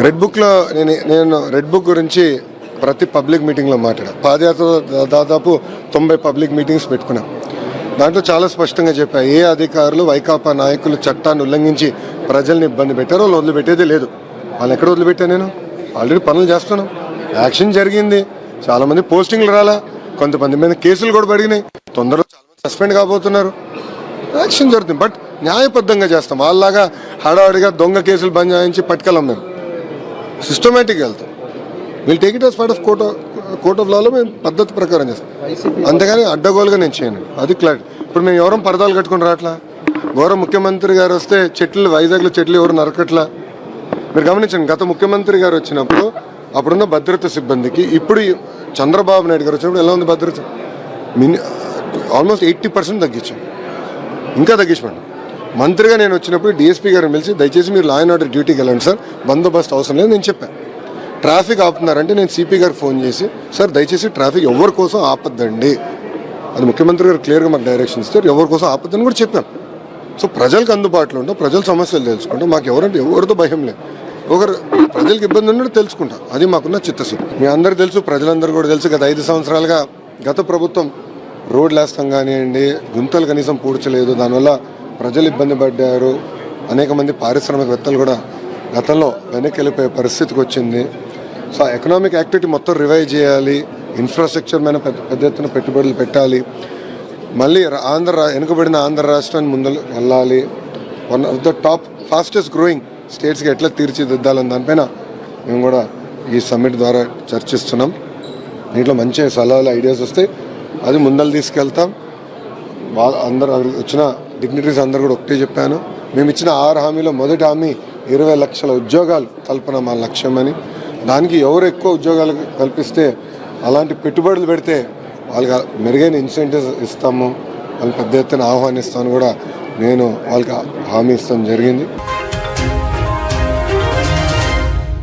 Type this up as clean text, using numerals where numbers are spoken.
Red బుక్లో నేను red book గురించి ప్రతి పబ్లిక్ మీటింగ్లో మాట్లాడాను. పాదయాత్ర దాదాపు 90 పబ్లిక్ మీటింగ్స్ పెట్టుకున్నాం. దాంట్లో చాలా స్పష్టంగా చెప్పా, ఏ అధికారులు వైకాపా నాయకులు చట్టాన్ని ఉల్లంఘించి ప్రజల్ని ఇబ్బంది పెట్టారో వాళ్ళు వదిలిపెట్టేదే లేదు. వాళ్ళు ఎక్కడ వదిలిపెట్టా? నేను ఆల్రెడీ పనులు చేస్తున్నాం, యాక్షన్ జరిగింది, చాలామంది పోస్టింగ్లు రాలా, కొంతమంది మీద కేసులు కూడా పడినాయి, తొందరలో చాలామంది సస్పెండ్ కాబోతున్నారు, యాక్షన్ జరుగుతుంది. బట్ న్యాయబద్ధంగా చేస్తాం. వాళ్ళలాగా హడావుడిగా దొంగ కేసులు బంజాయించి పట్టుకెళ్ళాం. మేము సిస్టమేటిక్గా వెళ్తాం. We'll take it as part of court of లాలో మేము పద్ధతి ప్రకారం చేస్తాం. అంతేగాని అడ్డగోలుగా నేను చేయను, అది క్లారిటీ. ఇప్పుడు మేము ఎవరం పరదాలు కట్టుకుని రావట్లా. గౌరవ ముఖ్యమంత్రి గారు వస్తే చెట్లు, వైజాగ్లో చెట్లు ఎవరు నరకట్లా. మీరు గమనించండి, గత ముఖ్యమంత్రి గారు వచ్చినప్పుడు అప్పుడున్న భద్రత సిబ్బందికి ఇప్పుడు చంద్రబాబు నాయుడు గారు వచ్చినప్పుడు ఎలా ఉంది భద్రత? ఆల్మోస్ట్ 80% తగ్గించాం, ఇంకా తగ్గించమండి. మంత్రిగా నేను వచ్చినప్పుడు డిఎస్పీ గారిని పిలిచి, దయచేసి మీరు లా అండ్ ఆర్డర్ డ్యూటీకి వెళ్ళండి సార్, బందోబస్తు అవసరం లేదు నేను చెప్పాను. ట్రాఫిక్ ఆపుతున్నారంటే నేను సిపి గారికి ఫోన్ చేసి, సార్ దయచేసి ట్రాఫిక్ ఎవరి కోసం ఆపద్దండి, అది ముఖ్యమంత్రి గారు క్లియర్గా మాకు డైరెక్షన్ ఇస్తారు, ఎవరి కోసం ఆపద్దని కూడా చెప్పాను. సో ప్రజలకు అందుబాటులో ఉంటాం, ప్రజల సమస్యలు తెలుసుకుంటాం. మాకు ఎవరితో భయం లేదు. ప్రజలకు ఇబ్బంది ఉన్నట్టు తెలుసుకుంటాం, అది మాకున్న చిత్తశుద్ధి. మీ అందరూ తెలుసు, ప్రజలందరూ కూడా తెలుసు, గత 5 సంవత్సరాలుగా గత ప్రభుత్వం రోడ్లు వేస్తాం కానివ్వండి, గుంతలు కనీసం పూడ్చలేదు, దానివల్ల ప్రజలు ఇబ్బంది పడ్డారు. అనేక మంది పారిశ్రామికవేత్తలు కూడా గతంలో వెనక్కి వెళ్ళిపోయే పరిస్థితికి వచ్చింది. సో ఎకనామిక్ యాక్టివిటీ మొత్తం రివైవ్ చేయాలి, ఇన్ఫ్రాస్ట్రక్చర్ మీద పెద్ద ఎత్తున పెట్టుబడులు పెట్టాలి, మళ్ళీ వెనుకబడిన ఆంధ్ర రాష్ట్రాన్ని ముందు వెళ్ళాలి, one of the top fastest growing స్టేట్స్కి ఎట్లా తీర్చిదిద్దాలని దానిపైన మేము కూడా ఈ సమ్మిట్ ద్వారా చర్చిస్తున్నాం. దీంట్లో మంచి సలహాలు, ఐడియాస్ వస్తాయి, అది ముందలు తీసుకెళ్తాం. అందరూ వచ్చిన డిగ్నిటరీస్ అందరూ కూడా ఒకటే చెప్పాను, మేము ఇచ్చిన 6 హామీలో మొదటి హామీ 20 లక్షల ఉద్యోగాలు కల్పన మా లక్ష్యం అని. దానికి ఎవరు ఎక్కువ ఉద్యోగాలు కల్పిస్తే, అలాంటి పెట్టుబడులు పెడితే వాళ్ళకి మెరుగైన ఇన్సెంటివ్స్ ఇస్తాము, వాళ్ళకి పెద్ద ఎత్తున ఆహ్వానిస్తామని కూడా నేను వాళ్ళకి హామీ ఇస్తాం జరిగింది.